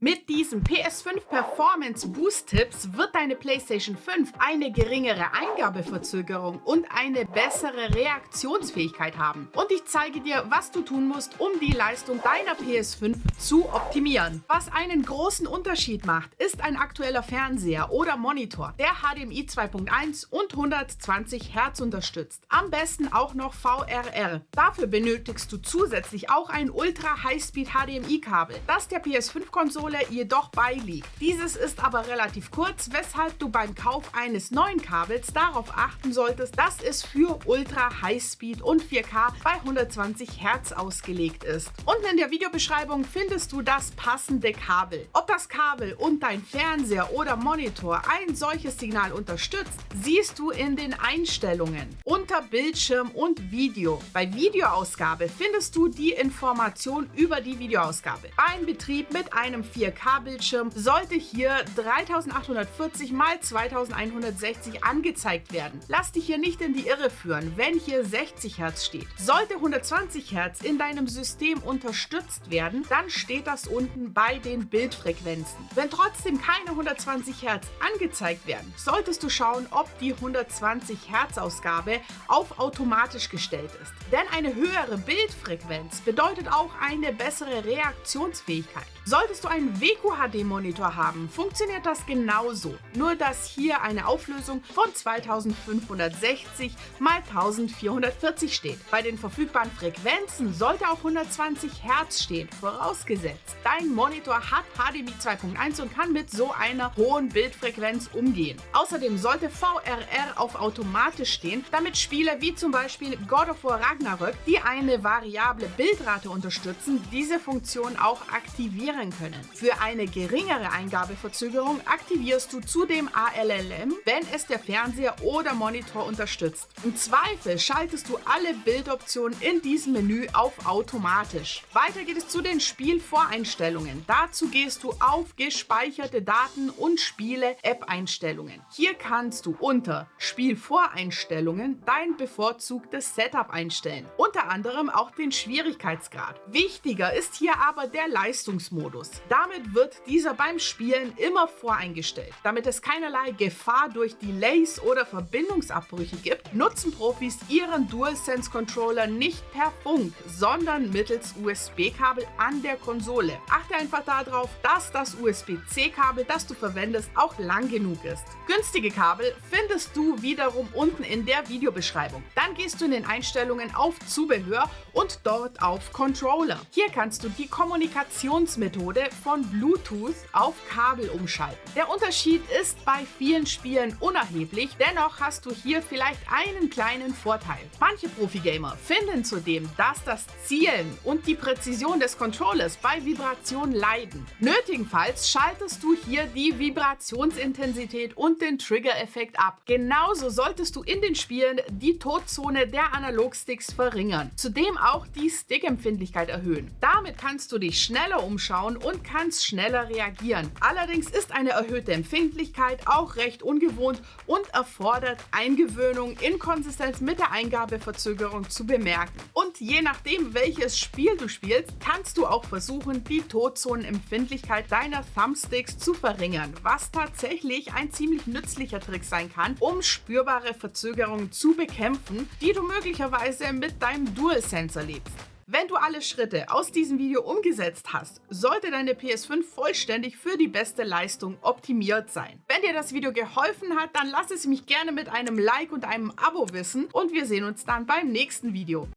Mit diesen PS5 Performance Boost Tipps wird deine PlayStation 5 eine geringere Eingabeverzögerung und eine bessere Reaktionsfähigkeit haben. Und ich zeige dir, was du tun musst, um die Leistung deiner PS5 zu optimieren. Was einen großen Unterschied macht, ist ein aktueller Fernseher oder Monitor, der HDMI 2.1 und 120 Hertz unterstützt. Am besten auch noch VRR. Dafür benötigst du zusätzlich auch ein Ultra Highspeed HDMI-Kabel, das der PS5-Konsole jedoch beiliegt. Dieses ist aber relativ kurz, weshalb du beim Kauf eines neuen Kabels darauf achten solltest, dass es für Ultra Highspeed und 4K bei 120 Hertz ausgelegt ist. Unten in der Videobeschreibung findest du das passende Kabel. Ob das Kabel und dein Fernseher oder Monitor ein solches Signal unterstützt, siehst du in den Einstellungen unter Bildschirm und Video. Bei Videoausgabe findest du die Information über die Videoausgabe. Beim Betrieb mit einem 4K-Bildschirm sollte hier 3840 x 2160 angezeigt werden. Lass dich hier nicht in die Irre führen, wenn hier 60 Hertz steht. Sollte 120 Hertz in deinem System unterstützt werden, dann steht das unten bei den Bildfrequenzen. Wenn trotzdem keine 120 Hertz angezeigt werden, solltest du schauen, ob die 120 Hertz Ausgabe auf automatisch gestellt ist. Denn eine höhere Bildfrequenz bedeutet auch eine bessere Reaktionsfähigkeit. Solltest du einen WQHD-Monitor haben, funktioniert das genauso, nur dass hier eine Auflösung von 2560 x 1440 steht. Bei den verfügbaren Frequenzen sollte auch 120 Hertz stehen, vorausgesetzt, dein Monitor hat HDMI 2.1 und kann mit so einer hohen Bildfrequenz umgehen. Außerdem sollte VRR auf automatisch stehen, damit Spiele wie zum Beispiel God of War Ragnarök, die eine variable Bildrate unterstützen, diese Funktion auch aktivieren können. Für eine geringere Eingabeverzögerung aktivierst du zudem ALLM, wenn es der Fernseher oder Monitor unterstützt. Im Zweifel schaltest du alle Bildoptionen in diesem Menü auf automatisch. Weiter geht es zu den Spielvoreinstellungen. Dazu gehst du auf gespeicherte Daten und Spiele-App-Einstellungen. Hier kannst du unter Spielvoreinstellungen dein bevorzugtes Setup einstellen. Unter anderem auch den Schwierigkeitsgrad. Wichtiger ist hier aber der Leistungsmodus. Damit wird dieser beim Spielen immer voreingestellt. Damit es keinerlei Gefahr durch Delays oder Verbindungsabbrüche gibt, nutzen Profis ihren DualSense-Controller nicht per Funk, sondern mittels USB-Kabel an der Konsole. Achte einfach darauf, dass das USB-C-Kabel, das du verwendest, auch lang genug ist. Günstige Kabel findest du wiederum unten in der Videobeschreibung. Dann gehst du in den Einstellungen auf Zubehör und dort auf Controller. Hier kannst du die Kommunikationsmethode von Bluetooth auf Kabel umschalten. Der Unterschied ist bei vielen Spielen unerheblich, dennoch hast du hier vielleicht einen kleinen Vorteil. Manche Profi-Gamer finden zudem, dass das Zielen und die Präzision des Controllers bei Vibration leiden. Nötigenfalls schaltest du hier die Vibrationsintensität und den Trigger-Effekt ab. Genauso solltest du in den Spielen die Todzone der Analogsticks verringern. Zudem auch die Stick-Empfindlichkeit erhöhen. Damit kannst du dich schneller umschauen und kannst schneller reagieren. Allerdings ist eine erhöhte Empfindlichkeit auch recht ungewohnt und erfordert Eingewöhnung in Konsistenz mit der Eingabeverzögerung zu bemerken. Und je nachdem, welches Spiel du spielst, kannst du auch versuchen, die Todzonenempfindlichkeit deiner Thumbsticks zu verringern, was tatsächlich ein ziemlich nützlicher Trick sein kann, um spürbare Verzögerungen zu bekämpfen, die du möglicherweise mit deinem DualSense erlebst. Wenn du alle Schritte aus diesem Video umgesetzt hast, sollte deine PS5 vollständig für die beste Leistung optimiert sein. Wenn dir das Video geholfen hat, dann lass es mich gerne mit einem Like und einem Abo wissen und wir sehen uns dann beim nächsten Video.